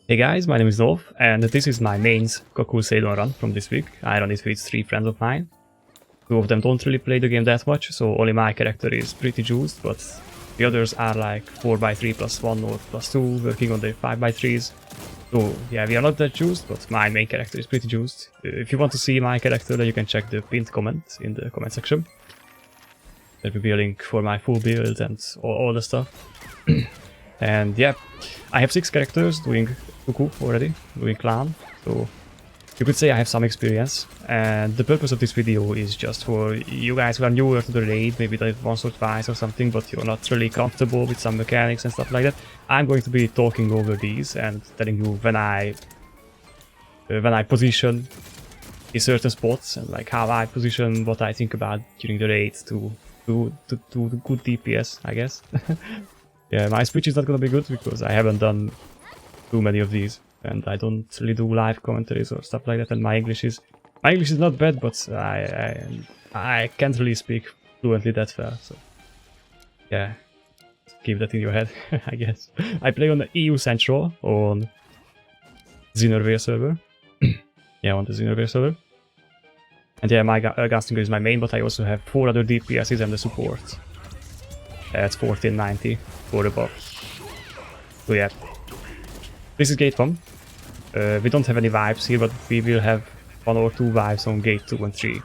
Hey guys, my name is Dolph, and this is my mains Kakul-Saydon run from this week. I run it with 3 friends of mine. 2 of them don't really play the game that much, so only my character is pretty juiced, but the others are like 4x3 plus 1 or plus 2, working on the 5x3s. So yeah, we are not that juiced, but my main character is pretty juiced. If you want to see my character, then you can check the pinned comment in the comment section. There will be a link for my full build and all the stuff. And yeah, I have 6 characters doing Cuckoo already, doing clan, so you could say I have some experience. And the purpose of this video is just for you guys who are newer to the raid, maybe like once or twice or something, but you're not really comfortable with some mechanics and stuff like that. I'm going to be talking over these and telling you when I position in certain spots and like how I position, what I think about during the raid to do good DPS, I guess. Yeah, my speech is not gonna be good because I haven't done too many of these, and I don't really do live commentaries or stuff like that. And my English is not bad, but I can't really speak fluently that well. So yeah, keep that in your head, I guess. I play on the EU Central on Xenorware server. Yeah, on the Xenorware server. And yeah, my Gunslinger is my main, but I also have 4 other DPSs and the support. That's 1490 or above. So yeah, this is gate 1. We don't have any vibes here, but we will have 1 or 2 vibes on gate 2 and 3.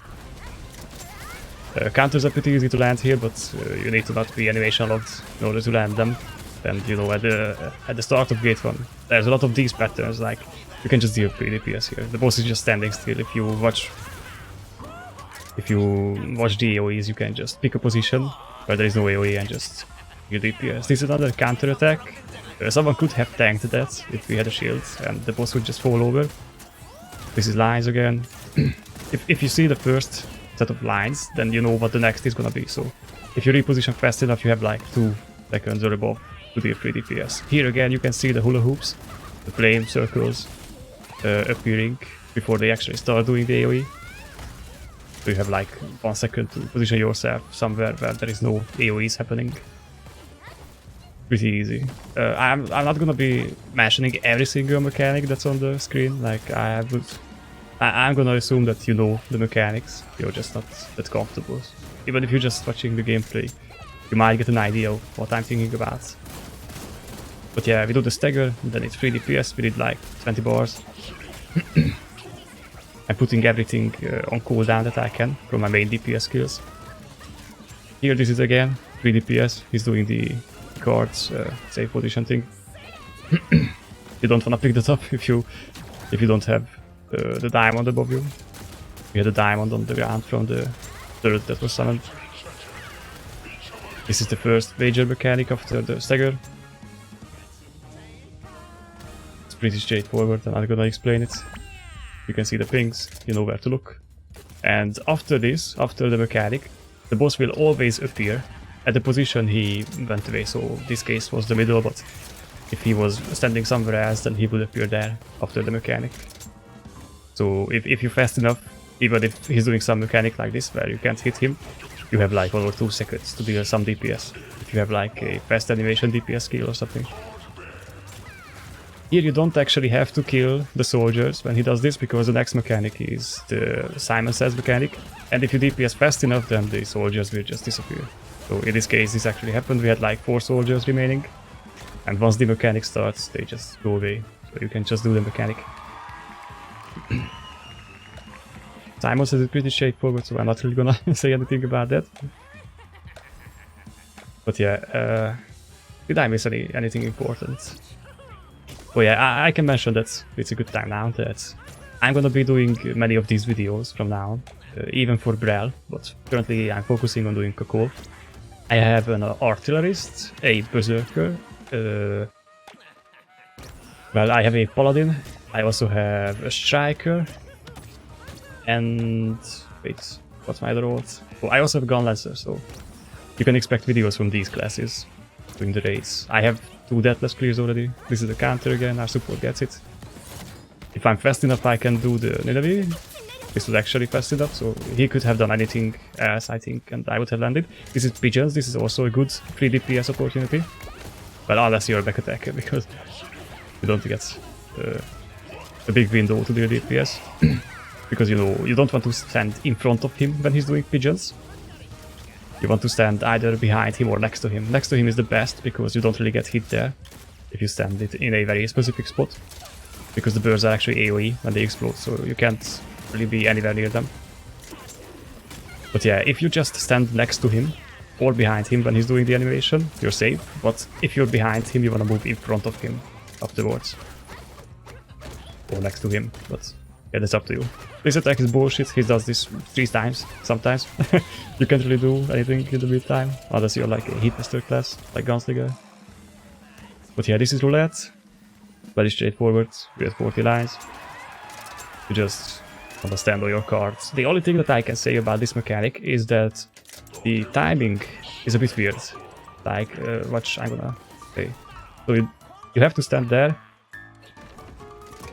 Counters are pretty easy to land here, but you need to not be animation locked in order to land them. And you know, at the start of gate 1, there's a lot of these patterns, like you can just deal pretty DPS here. The boss is just standing still. If you watch the AoEs, you can just pick a position where there is no AoE and just deal DPS. This is another counter attack. Someone could have tanked that if we had a shield and the boss would just fall over. This is lines again. If you see the first set of lines, then you know what the next is gonna be. So if you reposition fast enough, you have like 2 seconds or above to deal 3 DPS. Here again, you can see the hula hoops, the flame circles appearing before they actually start doing the AoE. So you have like 1 second to position yourself somewhere where there is no AoEs happening. Pretty easy. I'm not gonna be mentioning every single mechanic that's on the screen. Like I'm gonna assume that you know the mechanics. You're just not that comfortable. Even if you're just watching the gameplay, you might get an idea of what I'm thinking about. But yeah, we do the stagger, then it's 3 DPS. We did like 20 bars. I'm putting everything on cooldown that I can from my main DPS skills. Here this is again 3 DPS. He's doing the cards safe position thing. You don't want to pick that up if you don't have the diamond above you. We had a diamond on the ground from the turret that was summoned. This is the first major mechanic after the stagger. It's pretty straightforward, I'm not gonna explain it. You can see the pings, you know where to look. And after this, after the mechanic, the boss will always appear at the position he went away. So this case was the middle, but if he was standing somewhere else, then he would appear there after the mechanic. So if you're fast enough, even if he's doing some mechanic like this where you can't hit him, you have like 1 or 2 seconds to deal some DPS. If you have like a fast animation DPS skill or something. Here you don't actually have to kill the soldiers when he does this, because the next mechanic is the Simon Says mechanic, and if you DPS fast enough, then the soldiers will just disappear. So in this case, this actually happened. We had like 4 soldiers remaining, and once the mechanic starts, they just go away. So you can just do the mechanic. Simon Says it's pretty straightforward, so I'm not really gonna say anything about that. But yeah, did I miss anything important? Oh yeah, I can mention that it's a good time now that I'm gonna be doing many of these videos from now on, even for Brel, but currently I'm focusing on doing Kakul. I have an artillerist, a berserker, well, I have a paladin, I also have a striker, and wait, what's my other role? Oh, I also have a gunlancer, so you can expect videos from these classes during the raids. I have 2 deathless clears already. This is the counter again, our support gets it. If I'm fast enough, I can do the Ninavi. This was actually fast enough, so he could have done anything else, I think, and I would have landed. This is pigeons, this is also a good 3 DPS opportunity. Well, unless you're a back attacker, because you don't get a big window to deal DPS. Because you know, you don't want to stand in front of him when he's doing pigeons. You want to stand either behind him or next to him. Next to him is the best because you don't really get hit there if you stand it in a very specific spot. Because the birds are actually AoE when they explode, so you can't really be anywhere near them. But yeah, if you just stand next to him or behind him when he's doing the animation, you're safe. But if you're behind him, you want to move in front of him afterwards. Or next to him, but yeah, that's up to you. This attack is bullshit, he does this 3 times, sometimes. You can't really do anything in the meantime, unless you're like a hitmaster class, like Gunslinger. But yeah, this is roulette. Very straightforward, you have 40 lines. You just understand all your cards. The only thing that I can say about this mechanic is that the timing is a bit weird. Like, watch, I'm gonna say. So you have to stand there.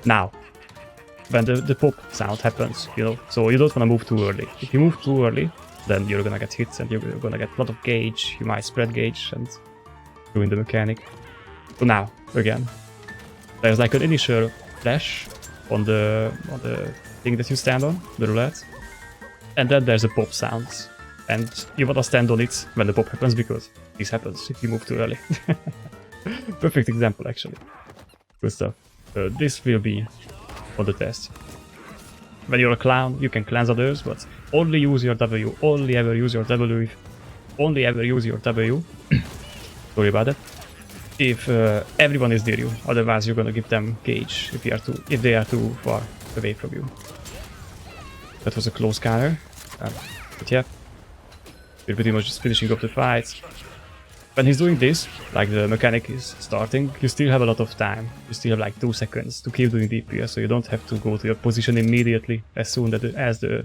Now. When the pop sound happens, you know, so you don't want to move too early. If you move too early, then you're gonna get hits and you're gonna get a lot of gauge, you might spread gauge and ruin the mechanic. So now, again, there's like an initial flash on the thing that you stand on, the roulette, and then there's a pop sound. And you wanna stand on it when the pop happens because this happens if you move too early. Perfect example actually. Good stuff. This will be on the test. When you're a clown, you can cleanse others, but only use your W. Only ever use your W. Only ever use your W. Sorry about that. If everyone is near you, otherwise you're gonna give them gauge if they are too far away from you. That was a close counter. But yeah, we're pretty much just finishing up the fight. When he's doing this, like the mechanic is starting, you still have a lot of time. You still have like 2 seconds to keep doing DPS, so you don't have to go to your position immediately as soon as the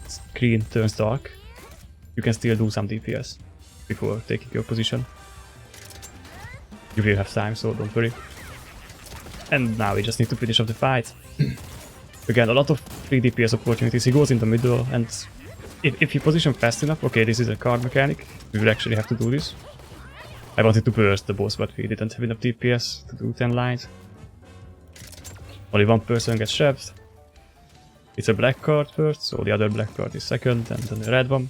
screen turns dark. You can still do some DPS before taking your position. You will have time, so don't worry. And now we just need to finish off the fight. Again, a lot of free DPS opportunities. He goes in the middle, and if you position fast enough, okay, this is a card mechanic, we will actually have to do this. I wanted to burst the boss, but we didn't have enough DPS to do 10 lines. Only one person gets shoved. It's a black card first, so the other black card is second, and then the red one.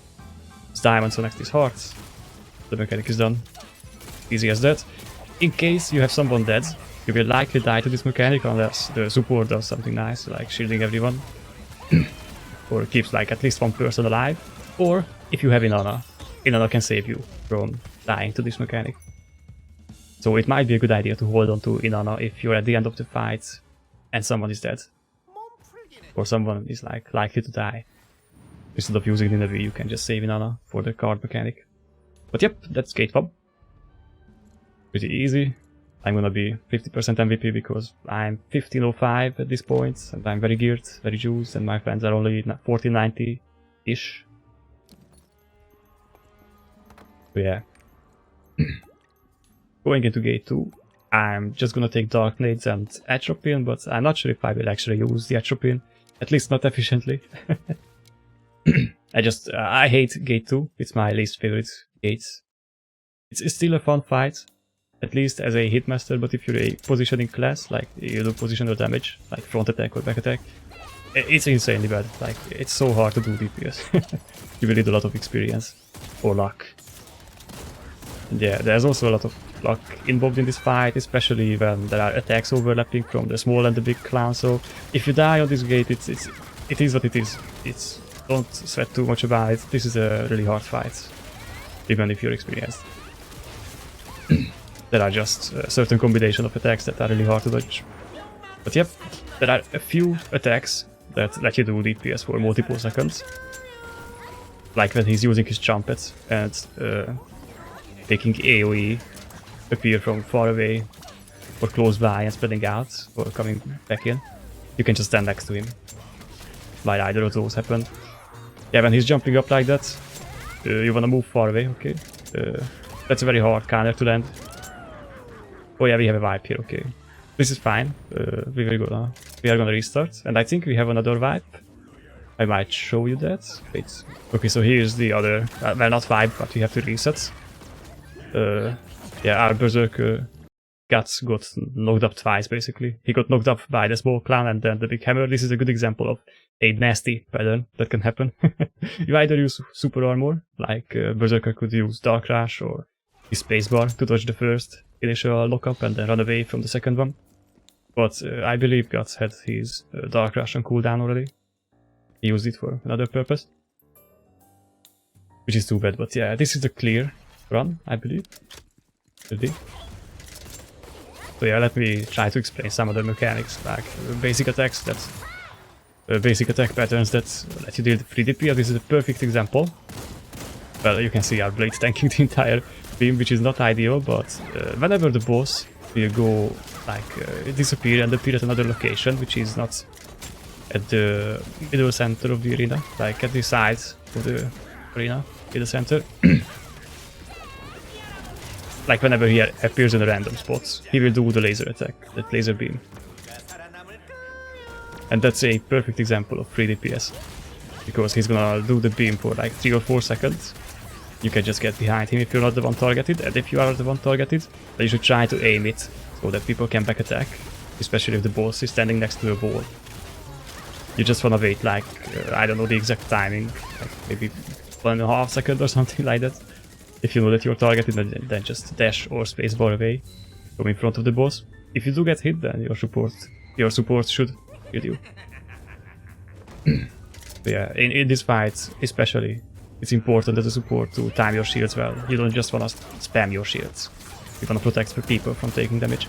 It's diamond, so next is hearts. The mechanic is done. Easy as that. In case you have someone dead, you will likely die to this mechanic unless the support does something nice, like shielding everyone. Or keeps like at least one person alive. Or if you have Inanna, Inanna can save you from dying to this mechanic. So it might be a good idea to hold on to Inanna if you're at the end of the fight and someone is dead. Or someone is like likely to die. Instead of using Ninavi, you can just save Inanna for the card mechanic. But yep, that's gate fob. Pretty easy. I'm gonna be 50% MVP because I'm 1505 at this point, and I'm very geared, very juiced, and my friends are only 1490-ish. So yeah. Going into gate 2, I'm just gonna take Dark Nades and Atropine, but I'm not sure if I will actually use the Atropine, at least not efficiently. I hate gate 2, it's my least favorite gate. It's still a fun fight, at least as a hitmaster, but if you're a positioning class, like you do positional damage, like front attack or back attack, it's insanely bad. Like, it's so hard to do DPS. You will need a lot of experience or luck. And yeah, there's also a lot of luck involved in this fight, especially when there are attacks overlapping from the small and the big clown. So if you die on this gate, it is what it is. Don't sweat too much about it. This is a really hard fight, even if you're experienced. There are just a certain combination of attacks that are really hard to dodge. But yep, there are a few attacks that let you do DPS for multiple seconds. Like when he's using his trumpet and making AoE appear from far away or close by and spreading out or coming back in. You can just stand next to him while either of those happen. Yeah, when he's jumping up like that, you wanna move far away, okay? That's a very hard counter to land. Oh yeah, we have a wipe here, okay. This is fine. We are gonna restart, and I think we have another wipe. I might show you that. Wait. Okay, so here's the other. Well, not wipe, but we have to reset. Yeah, our berserker Guts got knocked up twice, basically. He got knocked up by the small clown and then the big hammer. This is a good example of a nasty pattern that can happen. You either use super armor, like Berserker could use Dark Rush or his spacebar to dodge the first initial lockup and then run away from the second one. But I believe Guts had his Dark Rush on cooldown already. He used it for another purpose. Which is too bad, but yeah, this is a clear run, I believe. Should be. So yeah, let me try to explain some of the mechanics, like basic attacks, that's basic attack patterns that let you deal 3 DPS. This is a perfect example. Well, you can see our blade tanking the entire beam, which is not ideal, but whenever the boss will go, like, disappear and appear at another location, which is not at the middle center of the arena, like at the sides of the arena, in the center. Like whenever he appears in a random spots, he will do the laser attack, that laser beam. And that's a perfect example of 3 DPS. Because he's gonna do the beam for like 3 or 4 seconds. You can just get behind him if you're not the one targeted, and if you are the one targeted, then you should try to aim it so that people can back attack. Especially if the boss is standing next to a wall. You just wanna wait like, I don't know the exact timing, like maybe 1.5 seconds or something like that. If you know that you're targeted, then just dash or spacebar away from in front of the boss. If you do get hit, then your support should kill you. Yeah, in this fight especially, it's important as a support to time your shields well. You don't just wanna spam your shields. You wanna protect the people from taking damage.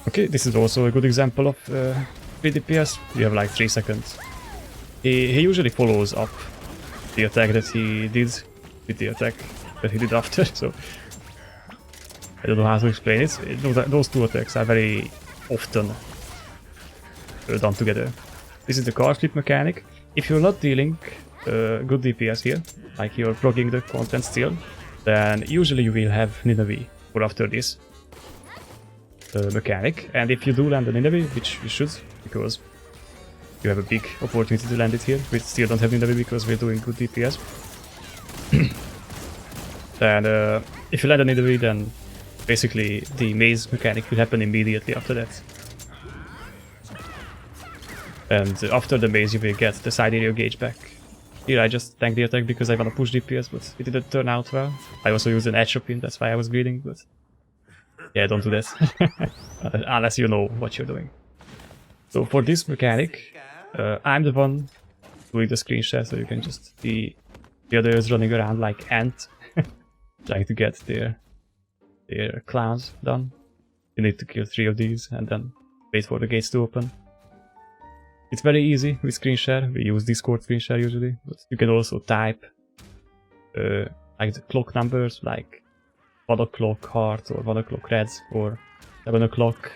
Okay, this is also a good example of 3 DPS. You have like 3 seconds. He usually follows up the attack that he did with the attack that he did after, so I don't know how to explain it. Those 2 attacks are very often done together. This is the card flip mechanic. If you're not dealing good DPS here, like you're blocking the content still, then usually you will have Ninavi for after this mechanic. And if you do land a Ninavi, which you should, because you have a big opportunity to land it here. We still don't have Ninavi because we're doing good DPS. Then if you land a Ninavi, then basically the maze mechanic will happen immediately after that. And after the maze you will get the side area gauge back. Here I just tanked the attack because I wanna push DPS, but it didn't turn out well. I also used an edge pin, that's why I was greeding, but yeah, don't do that. Unless you know what you're doing. So for this mechanic, I'm the one doing the screen share, so you can just see the others running around like ant, trying to get their clowns done. You need to kill 3 of these and then wait for the gates to open. It's very easy with screen share. We use Discord screen share usually, but you can also type like the clock numbers, like 1 o'clock heart or 1 o'clock red or 7 o'clock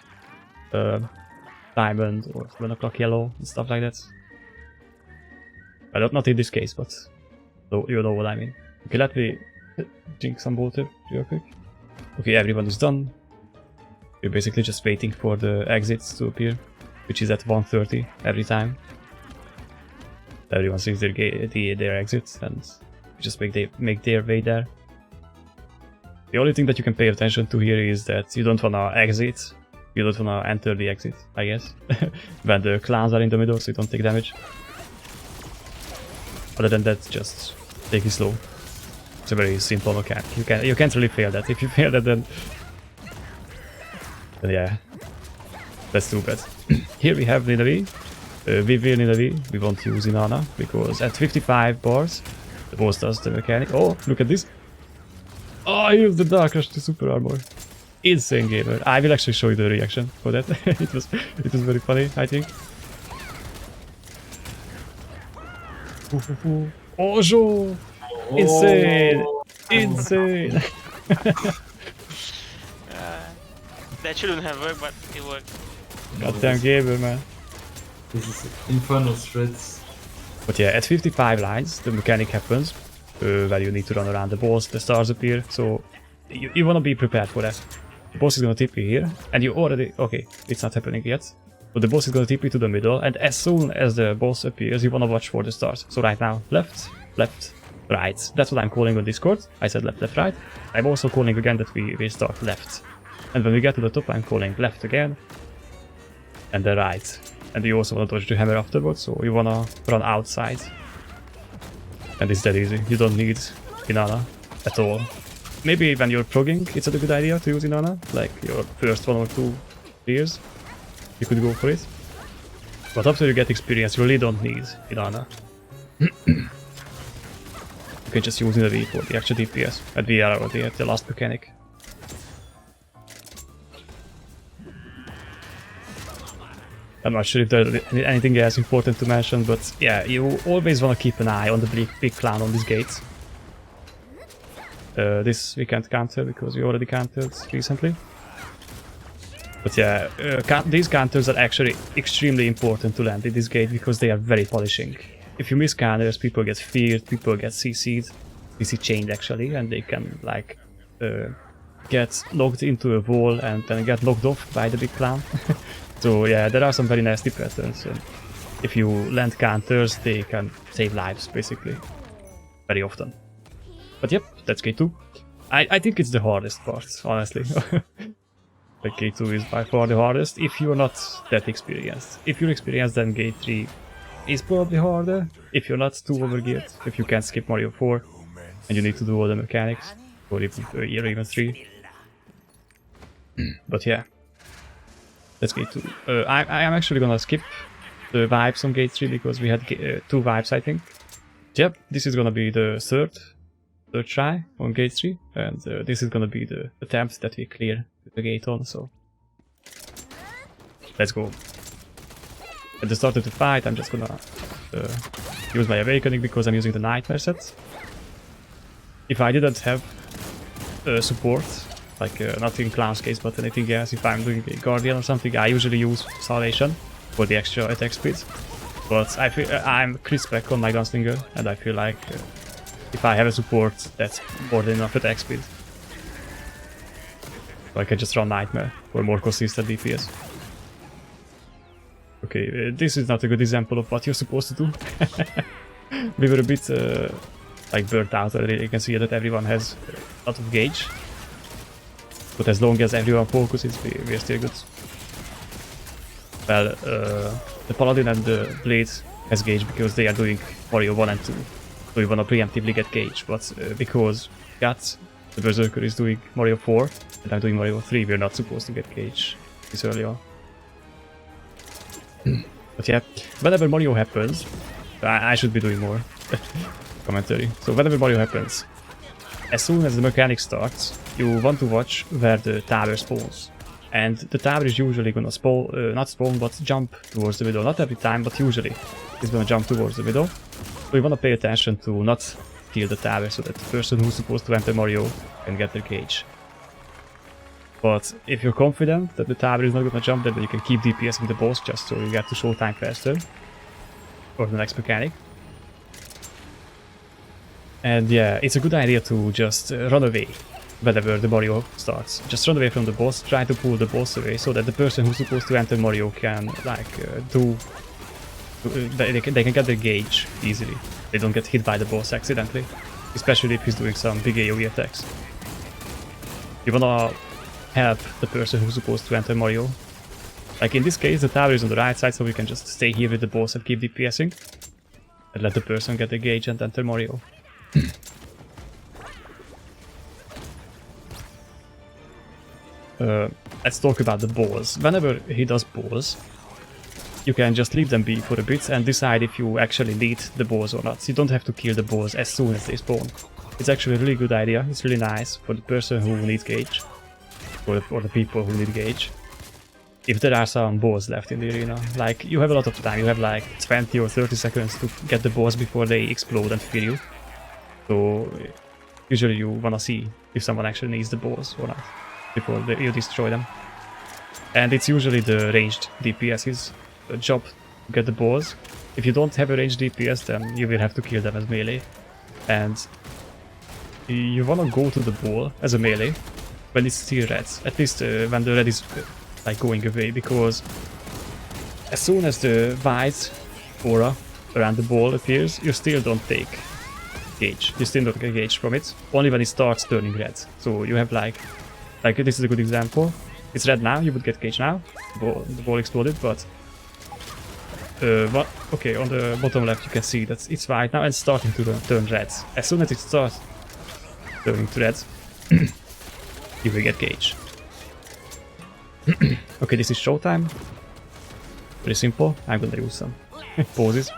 diamond or 7 o'clock yellow and stuff like that. Well, not in this case, but you know what I mean. Okay, let me drink some water real quick. Okay, everyone is done. We're basically just waiting for the exits to appear, which is at 1:30 every time. Everyone sees their exits and just make their way there. The only thing that you can pay attention to here is that you don't wanna exit. You don't wanna enter the exit, I guess. When the clowns are in the middle, so you don't take damage. Other than that, just take it slow. It's a very simple mechanic. You can't really fail that. If you fail that, then yeah, that's too bad. Here we have Ninavi. We will Ninavi. We won't use Inanna because at 55 bars, the boss does the mechanic. Oh, look at this! Oh, I used the Dark Rush to super armor. Insane gamer. I will actually show you the reaction for that. it was very funny, I think. Oh, Joe! Insane! Insane! That shouldn't have worked, but it worked. Goddamn gamer, man. This is infernal threats. But yeah, at 55 lines, the mechanic happens, where you need to run around the boss, the stars appear, so you wanna be prepared for that. The boss is gonna tip you here, and you already... Okay, it's not happening yet. But the boss is gonna tip you to the middle, and as soon as the boss appears, you wanna watch for the stars. So right now, left, left, right. That's what I'm calling on Discord. I said left, left, right. I'm also calling again that we start left. And when we get to the top, I'm calling left again. And then right. And you also want to dodge the hammer afterwards, so you wanna run outside. And it's that easy. You don't need Inanna at all. Maybe when you're progging, it's a good idea to use Inanna. Like your first 1 or 2 years, you could go for it. But after you get experience, you really don't need Inanna. You can just use Inanna for the actual DPS at the era or the last mechanic. I'm not sure if there's anything else important to mention, but yeah, you always want to keep an eye on the big clown on this gate. This we can't counter because we already countered recently. But yeah, these counters are actually extremely important to land in this gate because they are very polishing. If you miss counters, people get feared, people get CC'd, CC chained actually, and they can like get locked into a wall and then get knocked off by the big clown. So yeah, there are some very nasty patterns. And if you land counters, they can save lives basically, very often. But yep, that's K2. I think it's the hardest part, honestly. Like K2 is by far the hardest if you're not that experienced. If you're experienced, then Gate 3 is probably harder. If you're not too overgeared, if you can't skip Mario 4 and you need to do all the mechanics, or even 3. But yeah, that's Gate 2. I am actually gonna skip the vibes on Gate 3 because we had 2 vibes, I think. Yep, this is gonna be the third try on Gate 3, and this is gonna be the attempt that we clear the gate on, so let's go. At the start of the fight, I'm just gonna use my Awakening because I'm using the Nightmare set. If I didn't have support, like not in Clown's case but anything else, if I'm doing a Guardian or something, I usually use Salvation for the extra attack speed. But I feel I'm crisp back on my Gunslinger, and I feel like if I have a support, that's more than enough attack speed. So I can just run Nightmare for more consistent DPS. Okay, this is not a good example of what you're supposed to do. We were a bit like burnt out already. You can see that everyone has a lot of gauge. But as long as everyone focuses, we're still good. Well, the Paladin and the Blade has gauge because they are doing Mario 1 and 2. So we wanna preemptively get gauge, but because Guts, the Berserker, is doing Mario 4 and I'm doing Mario 3, we're not supposed to get gauge this early on. But yeah, whenever Mario happens, I should be doing more commentary. So whenever Mario happens, as soon as the mechanic starts, you want to watch where the tower spawns. And the tower is usually gonna spawn, not spawn, but jump towards the middle. Not every time, but usually it's gonna jump towards the middle. So you wanna pay attention to not kill the tower so that the person who's supposed to enter Mario can get their gauge. But if you're confident that the tower is not gonna jump, then you can keep DPSing the boss just so you get to showtime faster. Or the next mechanic. And yeah, it's a good idea to just run away whenever the Mario starts. Just run away from the boss, try to pull the boss away so that the person who's supposed to enter Mario can like they can get their gauge easily. They don't get hit by the boss accidentally, especially if he's doing some big AoE attacks. You wanna help the person who's supposed to enter Mario. Like in this case, the tower is on the right side, so we can just stay here with the boss and keep DPSing. And let the person get the gauge and enter Mario. Let's talk about the balls. Whenever he does balls, you can just leave them be for a bit and decide if you actually need the balls or not. You don't have to kill the balls as soon as they spawn. It's actually a really good idea. It's really nice for the person who needs gauge. Or the people who need gauge. If there are some balls left in the arena. Like, you have a lot of time. You have like 20 or 30 seconds to get the balls before they explode and fear you. So usually you wanna see if someone actually needs the balls or not before you destroy them. And it's usually the ranged DPS's job to get the balls. If you don't have a ranged DPS, then you will have to kill them as melee. And you wanna go to the ball as a melee when it's still red. At least when the red is like going away, because as soon as the white aura around the ball appears, you still don't take gauge. You still don't get gauge from it, only when it starts turning red. So you have like this is a good example. It's red now, you would get gauge now. The ball exploded, but okay, on the bottom left you can see that it's white now and starting to turn red. As soon as it starts turning to red, you will get gauge. Okay, this is showtime. Very simple. I'm gonna use some poses.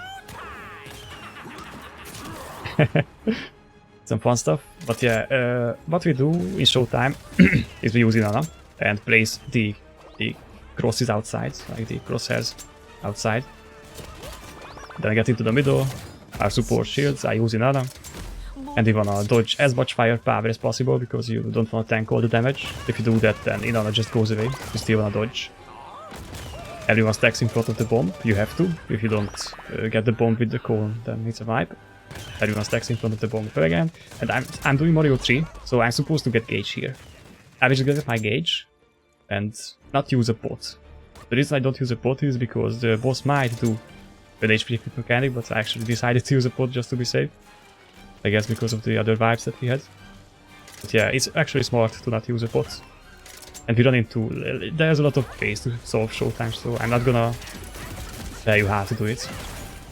Some fun stuff. But yeah, what we do in showtime is we use Inanna and place the crosses outside, like the crosshairs outside. Then I get into the middle, I support shields, I use Inanna. And we wanna dodge as much firepower as possible because you don't wanna tank all the damage. If you do that, then Inanna just goes away. You still wanna dodge. Everyone stacks in front of the bomb. You have to. If you don't get the bomb with the cone, then it's a wipe. Everyone stacks in front of the bomb again. And I'm doing Mario 3, so I'm supposed to get gauge here. I will just get my gauge and not use a pot. The reason I don't use a pot is because the boss might do an HP mechanic, but I actually decided to use a pot just to be safe. I guess because of the other vibes that we had. But yeah, it's actually smart to not use a pot. And we run into... there's a lot of ways to solve showtime, so I'm not gonna tell you how to do it.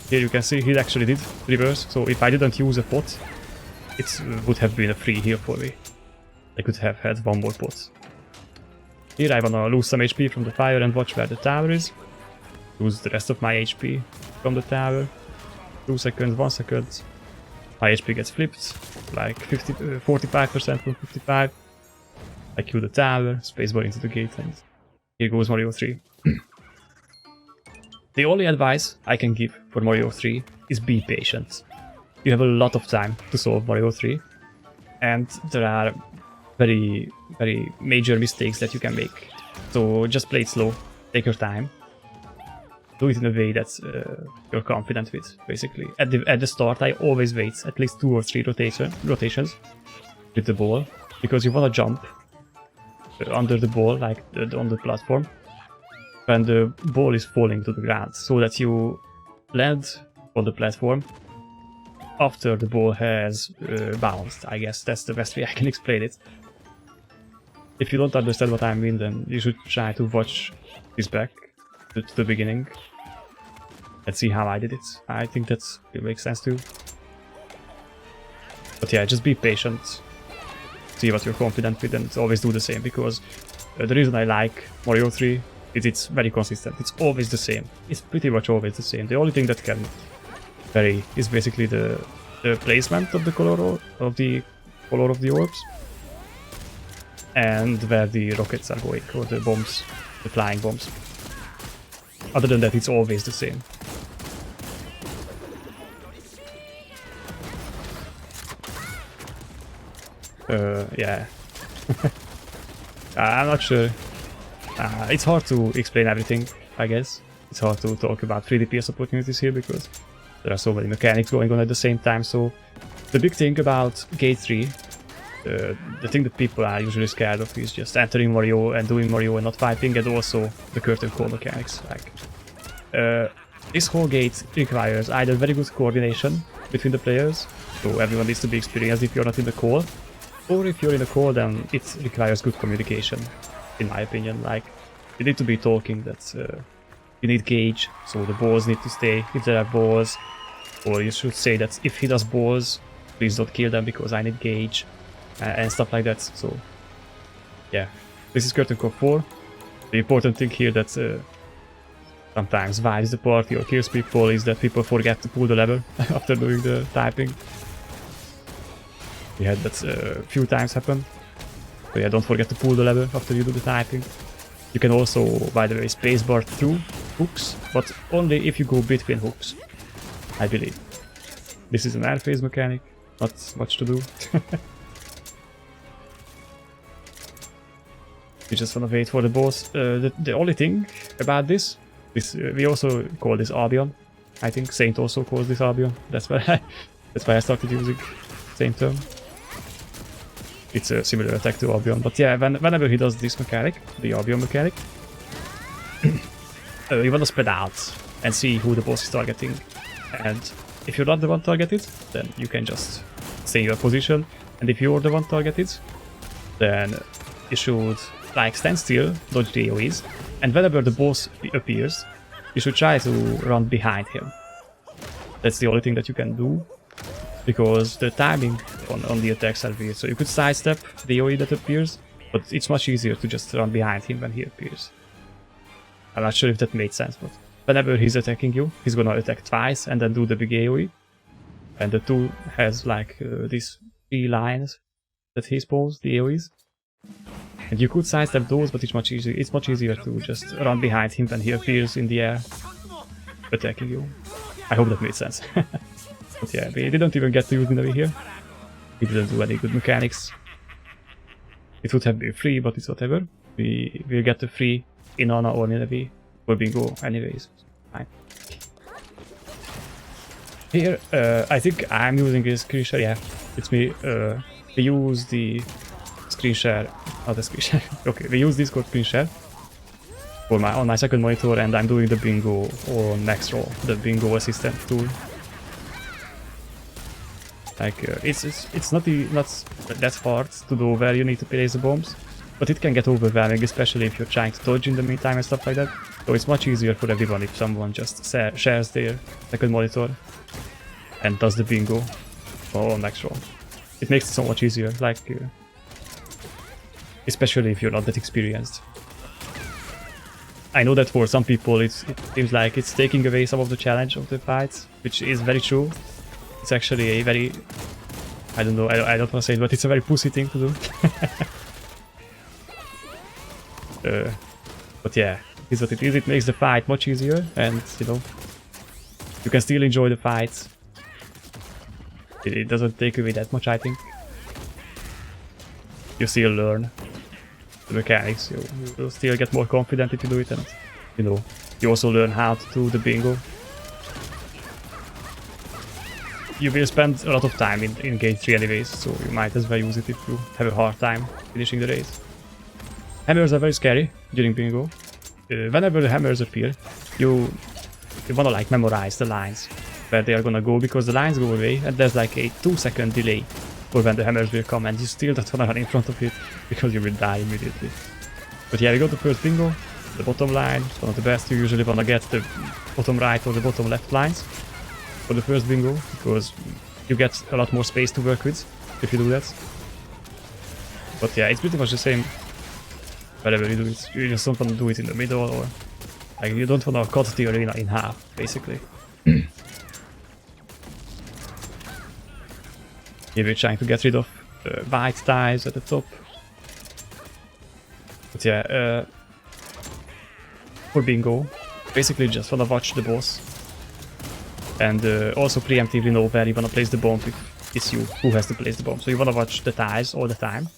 Here you can see he actually did reverse, so if I didn't use a pot, it would have been a free heal for me. I could have had one more pot. Here I wanna lose some HP from the fire and watch where the tower is. Lose the rest of my HP from the tower. 2 seconds, 1 second. My HP gets flipped, like 45% from 55. I kill the tower, spacebar into the gate, and here goes Mario 3. The only advice I can give for Mario 3 is be patient. You have a lot of time to solve Mario 3, and there are very major mistakes that you can make. So just play it slow, take your time. Do it in a way that you're confident with, basically. At the start, I always wait at least 2 or 3 rotations with the ball, because you want to jump under the ball, like on the platform, when the ball is falling to the ground, so that you land on the platform after the ball has bounced. I guess that's the best way I can explain it. If you don't understand what I mean, then you should try to watch this back to the beginning and see how I did it. I think that will make sense too. But yeah, just be patient, see what you're confident with, and always do the same, because the reason I like Mario 3 is it's very consistent. It's always the same. It's pretty much always the same. The only thing that can vary is basically the placement of the color of the orbs and where the rockets are going, or the bombs, the flying bombs. Other than that, it's always the same. Yeah. I'm not sure. It's hard to explain everything, I guess. It's hard to talk about 3 DPS opportunities here because there are so many mechanics going on at the same time. So the big thing about G3, the thing that people are usually scared of, is just entering Mario and doing Mario and not fighting, and also the curtain call mechanics. Like this whole gate requires either very good coordination between the players, so everyone needs to be experienced if you're not in the call, or if you're in the call, then it requires good communication, in my opinion. Like, you need to be talking that you need gauge, so the balls need to stay if there are balls, or you should say that if he does balls, please don't kill them because I need gauge, and stuff like that. So yeah, this is Curtain Call 4. The important thing here that sometimes divides the party or kills people is that people forget to pull the lever after doing the typing. We had that a few times happen. So yeah, don't forget to pull the lever after you do the typing. You can also, by the way, spacebar through hooks, but only if you go between hooks, I believe. This is an air phase mechanic, not much to do. We just wanna wait for the boss. The only thing about this, we also call this Albion. I think Saint also calls this Albion. That's why I started using the same term. It's a similar attack to Albion, but yeah, whenever he does this mechanic, the Albion mechanic, you wanna spread out and see who the boss is targeting. And if you're not the one targeted, then you can just stay in your position, and if you're the one targeted, then you should like stand still, dodge the AoEs, and whenever the boss appears, you should try to run behind him. That's the only thing that you can do, because the timing on the attacks are weird. So you could sidestep the AoE that appears, but it's much easier to just run behind him when he appears. I'm not sure if that made sense, but whenever he's attacking you, he's gonna attack twice and then do the big AoE. And the tool has like these 3 lines that he spawns, the AoEs. And you could sidestep those, but it's much easier to just run behind him when he appears in the air, attacking you. I hope that made sense. But yeah, we didn't even get to use Ninavi here. He didn't do any good mechanics. It would have been free, but it's whatever. We will get the free Inanna or Ninavi for bingo anyways. Fine. Here, I think I'm using a screen share, yeah, it's me. We use the screen share, not the screen share, okay, we use Discord screen share on my second monitor, and I'm doing the bingo on Maxroll, the bingo assistant tool. Like, it's not that hard to do where you need to place the bombs, but it can get overwhelming, especially if you're trying to dodge in the meantime and stuff like that. So it's much easier for everyone if someone just shares their second monitor and does the bingo on Maxroll. It makes it so much easier, like, especially if you're not that experienced. I know that for some people it seems like it's taking away some of the challenge of the fights, which is very true. It's actually a very, I don't know, I don't want to say it, but it's a very pussy thing to do. But yeah, it's what it is. It makes the fight much easier, and you know, you can still enjoy the fights. It doesn't take away that much, I think. You still learn the mechanics, you'll still get more confident if you do it, and you know, you also learn how to do the bingo. You will spend a lot of time in Gate 3 anyways, so you might as well use it if you have a hard time finishing the race. Hammers are very scary during bingo. Whenever the hammers appear, you wanna like memorize the lines where they are gonna go, because the lines go away and there's like a 2-second delay for when the hammers will come, and you still don't wanna run in front of it because you will die immediately. But yeah, we got the first bingo, the bottom line, it's one of the best. You usually wanna get the bottom right or the bottom left lines for the first bingo, because you get a lot more space to work with if you do that. But yeah, it's pretty much the same wherever you do it. You just don't want to do it in the middle, or like you don't want to cut the arena in half, basically. Here we're trying to get rid of white tiles at the top. But yeah, for bingo, basically just wanna watch the boss. And also preemptively know where you wanna place the bomb if it's you who has to place the bomb. So you wanna watch the tiles all the time.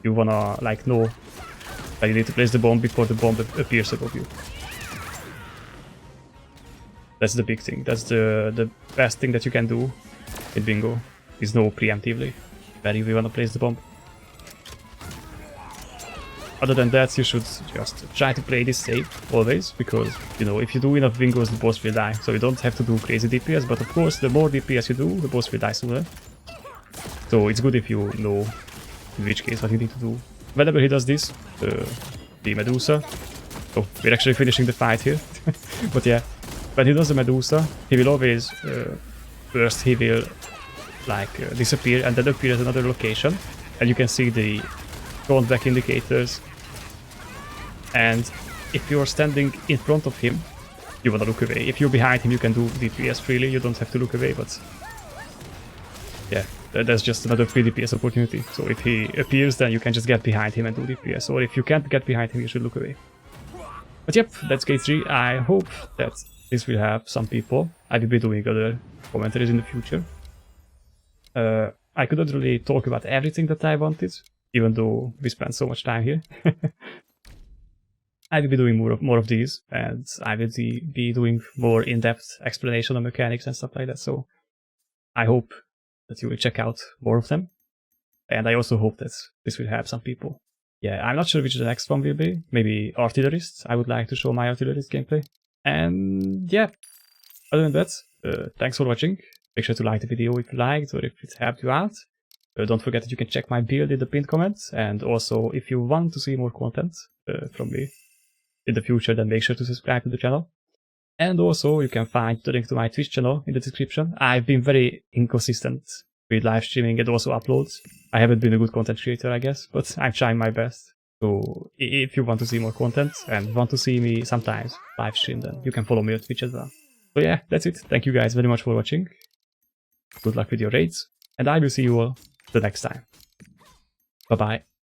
You wanna like know that you need to place the bomb before the bomb appears above you. That's the big thing. That's the best thing that you can do in bingo, is know preemptively where you wanna place the bomb. Other than that, you should just try to play this safe, always, because, you know, if you do enough bingos, the boss will die. So you don't have to do crazy DPS, but of course, the more DPS you do, the boss will die sooner. So it's good if you know in which case what you need to do. Whenever he does this, the Medusa, oh, we're actually finishing the fight here. But yeah, when he does the Medusa, he will always, first he will, like, disappear and then appear at another location. And you can see the front back indicators, and if you're standing in front of him, you wanna look away. If you're behind him, you can do DPS freely, you don't have to look away, but yeah, that's just another free DPS opportunity. So if he appears, then you can just get behind him and do DPS, or if you can't get behind him, you should look away. But yep, that's Gate 3. I hope that this will help some people. I will be doing other commentaries in the future. I couldn't really talk about everything that I wanted, even though we spent so much time here. I will be doing more of these, and I will be doing more in-depth explanation of mechanics and stuff like that, so I hope that you will check out more of them, and I also hope that this will help some people. Yeah, I'm not sure which the next one will be. Maybe Artillerist. I would like to show my Artillerist gameplay. And yeah, other than that, thanks for watching, Make sure to like the video if you liked or if it helped you out. Don't forget that you can check my build in the pinned comments, and also if you want to see more content from me in the future, then make sure to subscribe to the channel. And also you can find the link to my Twitch channel in the description. I've been very inconsistent with live streaming and also uploads. I haven't been a good content creator, I guess, but I'm trying my best. So if you want to see more content and want to see me sometimes live stream, then you can follow me on Twitch as well. So yeah, that's it. Thank you guys very much for watching. Good luck with your raids, and I will see you all the next time. Bye bye.